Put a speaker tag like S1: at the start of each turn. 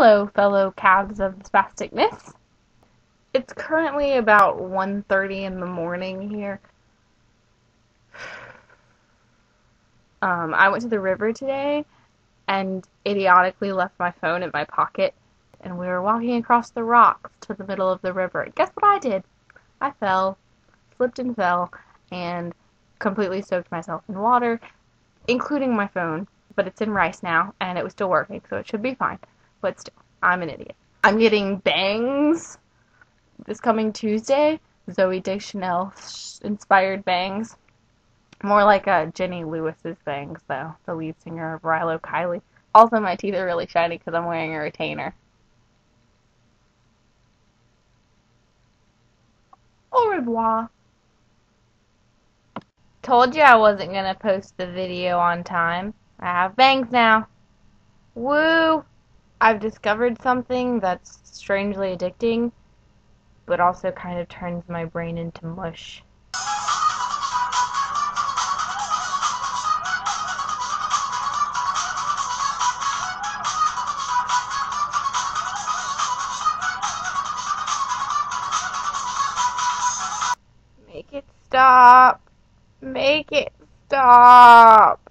S1: Hello, fellow calves of spasticness. It's currently about 1:30 in the morning here. I went to the river today and idiotically left my phone in my pocket, and we were walking across the rocks to the middle of the river. And guess what I did? I slipped and fell, and completely soaked myself in water, including my phone. But it's in rice now, and it was still working, so it should be fine. But still, I'm an idiot. I'm getting bangs this coming Tuesday. Zooey Deschanel inspired bangs. More like Jenny Lewis's bangs, though, the lead singer of Rilo Kiley. Also, my teeth are really shiny because I'm wearing a retainer. Au revoir. Told you I wasn't going to post the video on time. I have bangs now. Woo! I've discovered something that's strangely addicting, but also kind of turns my brain into mush. Make it stop. Make it stop.